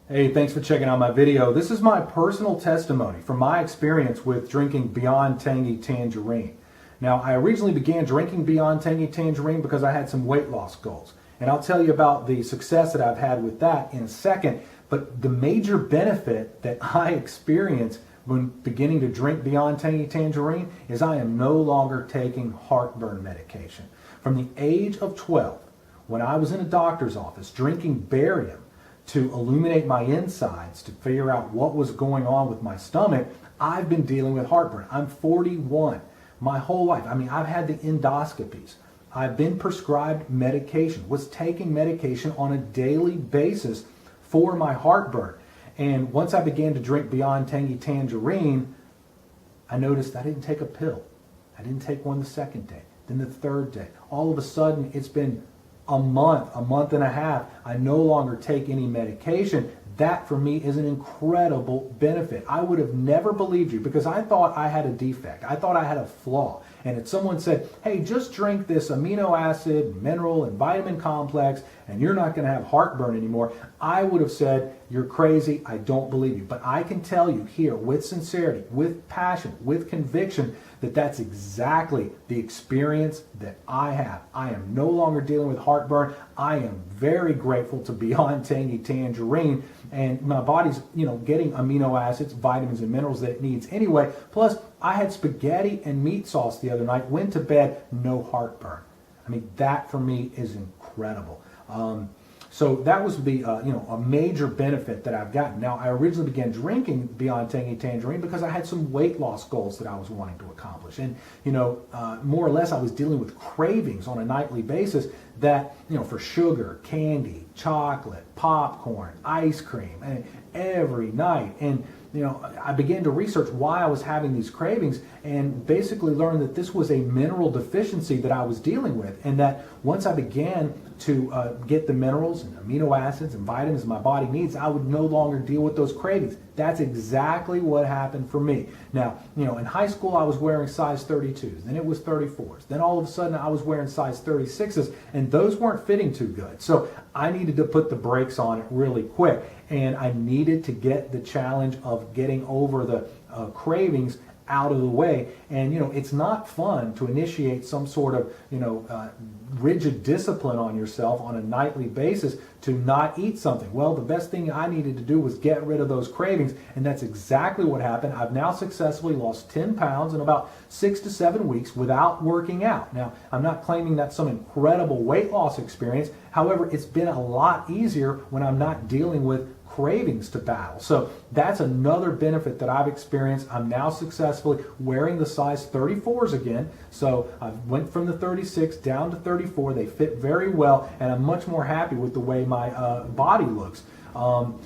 Hey, thanks for checking out my video. This is my personal testimony from my experience with drinking Beyond Tangy Tangerine. Now, I originally began drinking Beyond Tangy Tangerine because I had some weight loss goals. And I'll tell you about the success that I've had with that in a second. But the major benefit that I experienced when beginning to drink Beyond Tangy Tangerine is I am no longer taking heartburn medication. From the age of 12, when I was in a doctor's office drinking barium to illuminate my insides to figure out what was going on with my stomach, I've been dealing with heartburn. I'm 41. My whole life, I've had the endoscopies. I've been prescribed medication, was taking medication on a daily basis for my heartburn. And once I began to drink Beyond Tangy Tangerine, I noticed I didn't take a pill. I didn't take one the second day, then the third day. All of a sudden, it's been a month and a half. I no longer take any medication. That for me is an incredible benefit. I would have never believed you because I thought I had a defect. I thought I had a flaw. And if someone said, hey, just drink this amino acid, mineral, and vitamin complex, and you're not going to have heartburn anymore, I would have said, you're crazy, I don't believe you. But I can tell you here with sincerity, with passion, with conviction, that that's exactly the experience that I have. I am no longer dealing with heartburn. I am very grateful to Beyond Tangy Tangerine, and my body's, getting amino acids, vitamins, and minerals that it needs anyway. Plus, I had spaghetti and meat sauce the other night, went to bed, no heartburn. That for me is incredible. So that was the a major benefit that I've gotten. Now, I originally began drinking Beyond Tangy Tangerine because I had some weight loss goals that I was wanting to accomplish, and more or less I was dealing with cravings on a nightly basis that for sugar, candy, chocolate, popcorn, ice cream, and every night. And I began to research why I was having these cravings and basically learned that this was a mineral deficiency that I was dealing with, and that once I began to get the minerals and amino acids and vitamins my body needs, I would no longer deal with those cravings. That's exactly what happened for me. Now, in high school I was wearing size 32s, then it was 34s, then all of a sudden I was wearing size 36s, and those weren't fitting too good. So I needed to put the brakes on it really quick, and I needed to get the challenge of getting over the cravings out of the way. And it's not fun to initiate some sort of rigid discipline on yourself on a nightly basis to not eat something. Well, the best thing I needed to do was get rid of those cravings, and that's exactly what happened. I've now successfully lost 10 pounds in about 6 to 7 weeks without working out. Now, I'm not claiming that's some incredible weight loss experience. However, it's been a lot easier when I'm not dealing with cravings to battle. So that's another benefit that I've experienced. I'm now successfully wearing the size 34s again. So I went from the 36 down to 34. They fit very well, and I'm much more happy with the way my body looks.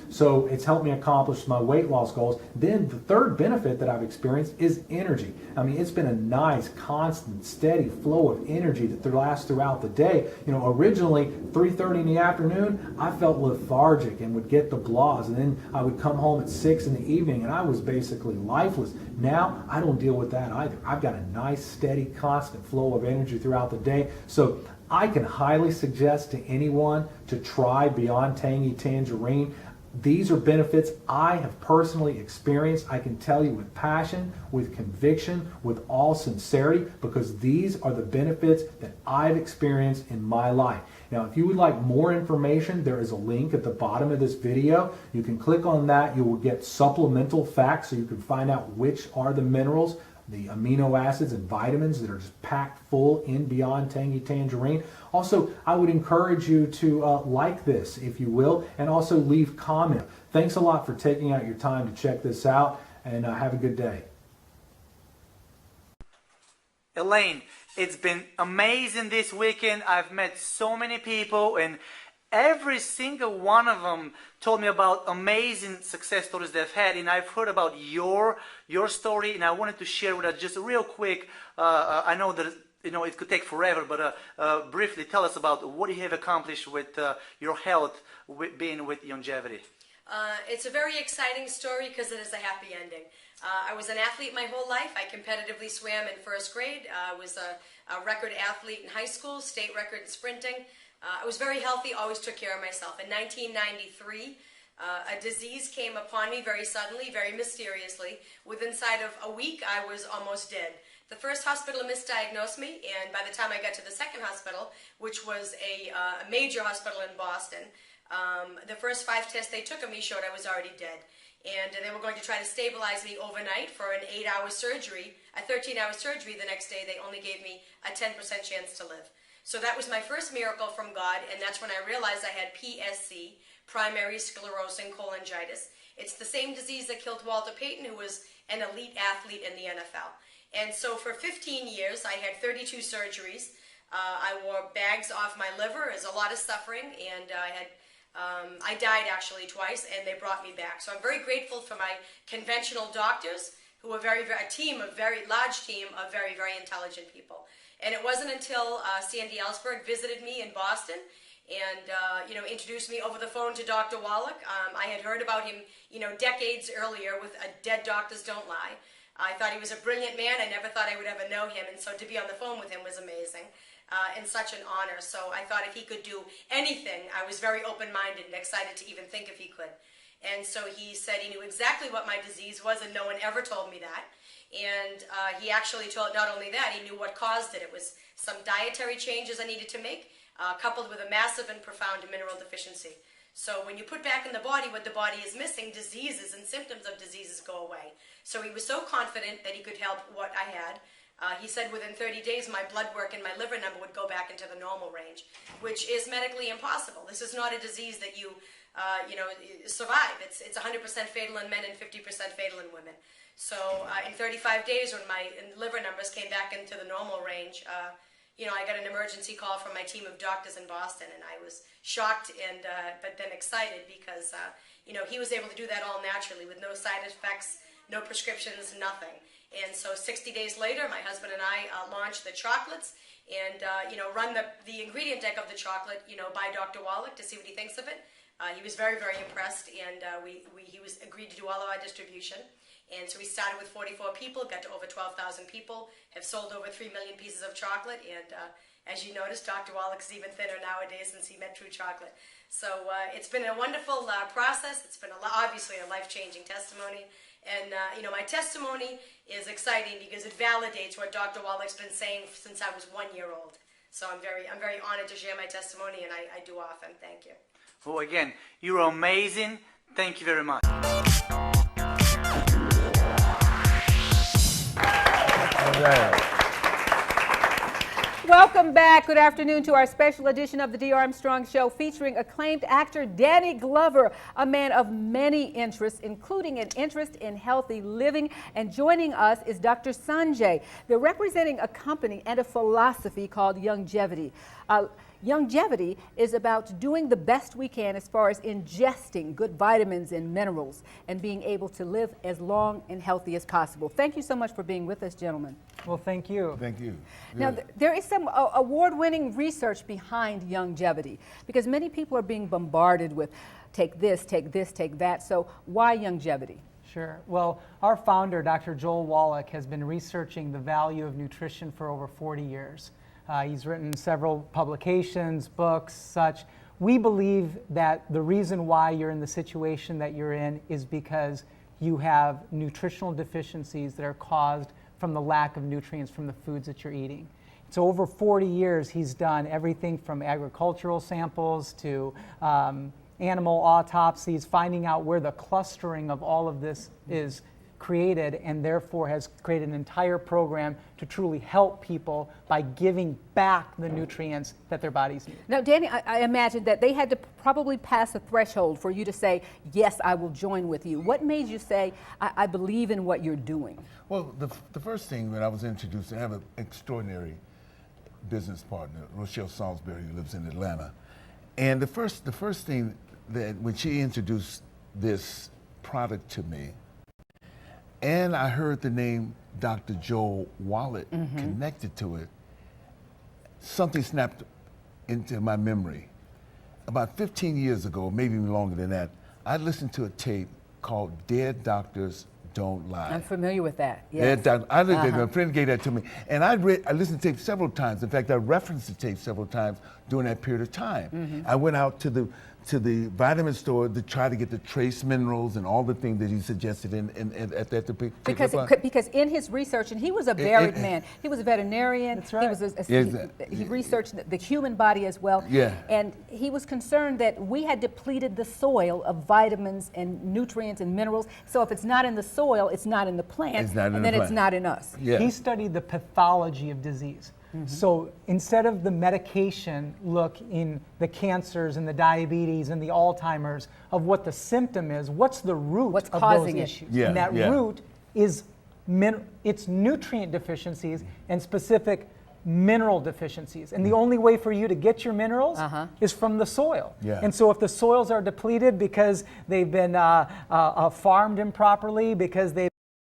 So it's helped me accomplish my weight loss goals. Then the third benefit that I've experienced is energy. It's been a nice, constant, steady flow of energy that lasts throughout the day. Originally 3:30 in the afternoon, I felt lethargic and would get the blahs, and then I would come home at 6 in the evening and I was basically lifeless. Now I don't deal with that either. I've got a nice, steady, constant flow of energy throughout the day. So I can highly suggest to anyone to try Beyond Tangy Tangerine. These are benefits I have personally experienced. I can tell you with passion, with conviction, with all sincerity, because these are the benefits that I've experienced in my life. Now, if you would like more information, there is a link at the bottom of this video. You can click on that. You will get supplemental facts so you can find out which are the minerals, the amino acids and vitamins that are just packed full in Beyond Tangy Tangerine. Also, I would encourage you to like this, if you will, and also leave comment. Thanks a lot for taking out your time to check this out, and have a good day. Elaine, it's been amazing this weekend. I've met so many people, and every single one of them told me about amazing success stories they've had, and I've heard about your story, and I wanted to share with us just real quick. I know that it could take forever, but briefly tell us about what you have accomplished with your health, being with Youngevity. It's a very exciting story because it is a happy ending. I was an athlete my whole life. I competitively swam in first grade. I was a record athlete in high school, state record in sprinting. I was very healthy, always took care of myself. In 1993, A disease came upon me very suddenly, very mysteriously. Within inside of a week, I was almost dead. The first hospital misdiagnosed me, and by the time I got to the second hospital, which was a major hospital in Boston, the first 5 tests they took of me showed I was already dead. And they were going to try to stabilize me overnight for an 8-hour surgery, a 13-hour surgery. The next day, they only gave me a 10% chance to live. So that was my first miracle from God, and that's when I realized I had PSC, primary sclerosing cholangitis. It's the same disease that killed Walter Payton, who was an elite athlete in the NFL. And so for 15 years, I had 32 surgeries. I wore bags off my liver. There's a lot of suffering, and I died actually twice, and they brought me back. So I'm very grateful for my conventional doctors, who are a very large team of very, very intelligent people. And it wasn't until Sandy Ellsberg visited me in Boston and introduced me over the phone to Dr. Wallach. I had heard about him, decades earlier with Dead Doctors Don't Lie. I thought he was a brilliant man. I never thought I would ever know him, and so to be on the phone with him was amazing and such an honor. So I thought if he could do anything, I was very open-minded and excited to even think if he could. And so he said he knew exactly what my disease was, and no one ever told me that. And he actually told not only that, he knew what caused it. It was some dietary changes I needed to make, coupled with a massive and profound mineral deficiency. So when you put back in the body what the body is missing, diseases and symptoms of diseases go away. So he was so confident that he could help what I had. He said within 30 days my blood work and my liver number would go back into the normal range, which is medically impossible. This is not a disease that you survive. It's 100% fatal in men and 50% fatal in women. So in 35 days, when my liver numbers came back into the normal range, I got an emergency call from my team of doctors in Boston, and I was shocked and but then excited because he was able to do that all naturally with no side effects, no prescriptions, nothing. And so 60 days later, my husband and I launched the chocolates and run the ingredient deck of the chocolate by Dr. Wallach to see what he thinks of it. He was very, very impressed, and he was agreed to do all of our distribution. And so we started with 44 people, got to over 12,000 people, have sold over 3 million pieces of chocolate, and as you noticed, Dr. Wallach is even thinner nowadays since he met True Chocolate. So it's been a wonderful process. It's been obviously a life-changing testimony. And my testimony is exciting because it validates what Dr. Wallach's been saying since I was 1 year old. So I'm very honored to share my testimony, and I do often. Thank you. Well, again, you're amazing. Thank you very much. Welcome back. Good afternoon to our special edition of the Dee Armstrong Show featuring acclaimed actor Danny Glover, a man of many interests, including an interest in healthy living. And joining us is Dr. Sanjay. They're representing a company and a philosophy called Youngevity. Youngevity is about doing the best we can as far as ingesting good vitamins and minerals and being able to live as long and healthy as possible. Thank you so much for being with us, gentlemen. Well, thank you. Thank you. Now, there is some award-winning research behind Youngevity because many people are being bombarded with take this, take this, take that. So why Youngevity? Sure. Well, our founder, Dr. Joel Wallach, has been researching the value of nutrition for over 40 years. He's written several publications, books, such. We believe that the reason why you're in the situation that you're in is because you have nutritional deficiencies that are caused from the lack of nutrients from the foods that you're eating. So over 40 years, he's done everything from agricultural samples to animal autopsies, finding out where the clustering of all of this is created, and therefore has created an entire program to truly help people by giving back the nutrients that their bodies need. Now, Danny, I imagine that they had to probably pass a threshold for you to say, yes, I will join with you. What made you say, I believe in what you're doing? Well, the first thing when I was introduced, I have an extraordinary business partner, Rochelle Salisbury, who lives in Atlanta. And the first thing that when she introduced this product to me, and I heard the name Dr. Joel Wallach connected to it, something snapped into my memory. About 15 years ago, maybe even longer than that, I listened to a tape called Dead Doctors Don't Lie. I'm familiar with that. Yes. A friend gave that to me. And I listened to the tape several times. In fact, I referenced the tape several times during that period of time. I went out to to the vitamin store to try to get the trace minerals and all the things that he suggested at that particular point? Because in his research, and he was a varied man. He was a veterinarian. That's right. He researched the human body as well. Yeah. And he was concerned that we had depleted the soil of vitamins and nutrients and minerals. So if it's not in the soil, it's not in the plant, It's not in and the then it's plant. not in us. Yeah. He studied the pathology of disease. So instead of the medication look in the cancers and the diabetes and the Alzheimer's of what the symptom is, what's the root What's of causing those it? issues? Yeah, And that yeah. root is it's nutrient deficiencies and specific mineral deficiencies. And the only way for you to get your minerals is from the soil. Yeah. And so if the soils are depleted because they've been farmed improperly, because they've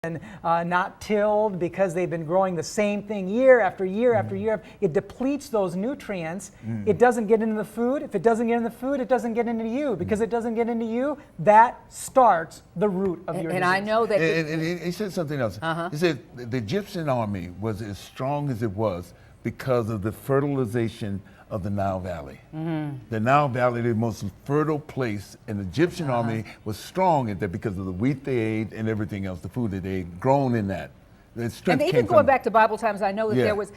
been not tilled, because they've been growing the same thing year after year after year, it depletes those nutrients. It doesn't get into the food. If it doesn't get in the food, it doesn't get into you. Because it doesn't get into you, that starts the root of your And disease. I know that. And he said something else. He said the Egyptian army was as strong as it was because of the fertilization of the Nile Valley. The Nile Valley, the most fertile place, and the Egyptian army was strong at that because of the wheat they ate and everything else, the food that they ate, grown in that. The strength And came even going from- back to Bible times, I know that Yeah. there was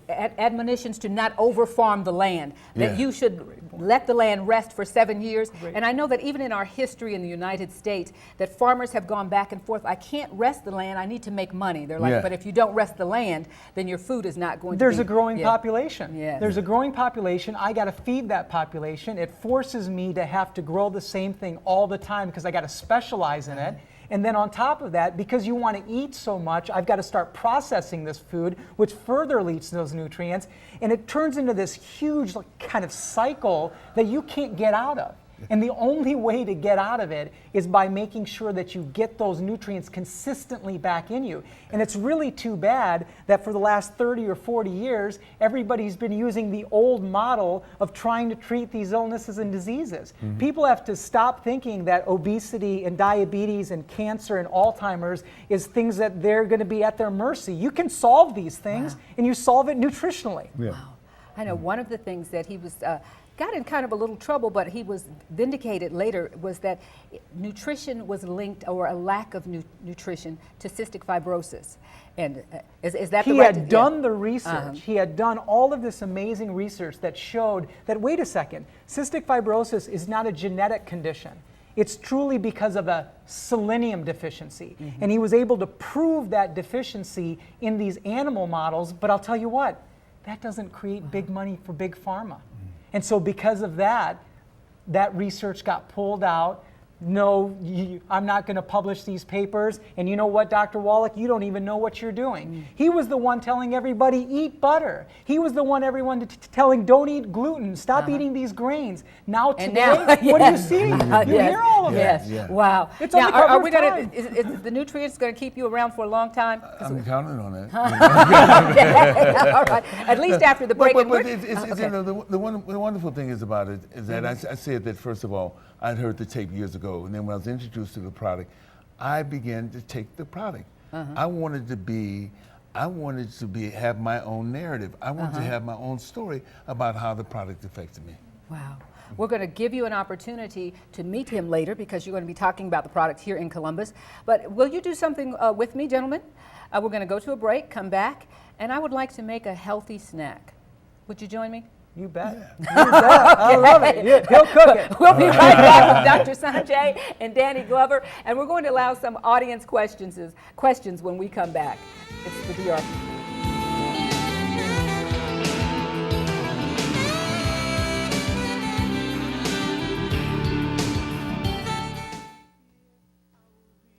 admonitions to not over-farm the land, that Yeah. you should let the land rest for 7 years. And I know that even in our history in the United States, that farmers have gone back and forth. I can't rest the land, I need to make money. They're like, Yeah. but if you don't rest the land, then your food is not going There's to a be. growing Yeah. population. Yes. There's a growing population. I got to feed that population. It forces me to have to grow the same thing all the time because I got to specialize in it. And then on top of that, because you want to eat so much, I've got to start processing this food, which further leaches those nutrients. And it turns into this huge kind of cycle that you can't get out of. And the only way to get out of it is by making sure that you get those nutrients consistently back in you. And it's really too bad that for the last 30 or 40 years, everybody's been using the old model of trying to treat these illnesses and diseases. People have to stop thinking that obesity and diabetes and cancer and Alzheimer's is things that they're going to be at their mercy. You can solve these things, and you solve it nutritionally. Yeah. I know one of the things that he was got in kind of a little trouble, but he was vindicated later, was that nutrition was linked, or a lack of nutrition, to cystic fibrosis. And is that He the right? had done the research. He had done all of this amazing research that showed that, wait a second, cystic fibrosis is not a genetic condition. It's truly because of a selenium deficiency. And he was able to prove that deficiency in these animal models, but I'll tell you what, that doesn't create big money for big pharma. And so because of that, that research got pulled out. No, I'm not going to publish these papers. And you know what, Dr. Wallach, you don't even know what you're doing. He was the one telling everybody, eat butter. He was the one telling, don't eat gluten, stop eating these grains. Now today, now, what do you yes. see? You hear all of Yes. it. Yeah. Wow. It's now, on the cover are of we going Time. to? Is the nutrients going to keep you around for a long time? I'm counting on that. All right. At least after the break. But And we're- it's, you know, the wonderful thing is about it is that I said that, first of all, I'd heard the tape years ago, and then when I was introduced to the product, I began to take the product. I wanted to have my own narrative. I wanted to have my own story about how the product affected me. Wow. We're going to give you an opportunity to meet him later, because you're going to be talking about the product here in Columbus. But will you do something with me, gentlemen? We're going to go to a break, come back, and I would like to make a healthy snack. Would you join me? You bet. You bet. I love it. He'll cook it. We'll be right back with Dr. Sanjay and Danny Glover, and we're going to allow some audience questions when we come back. It's the DR.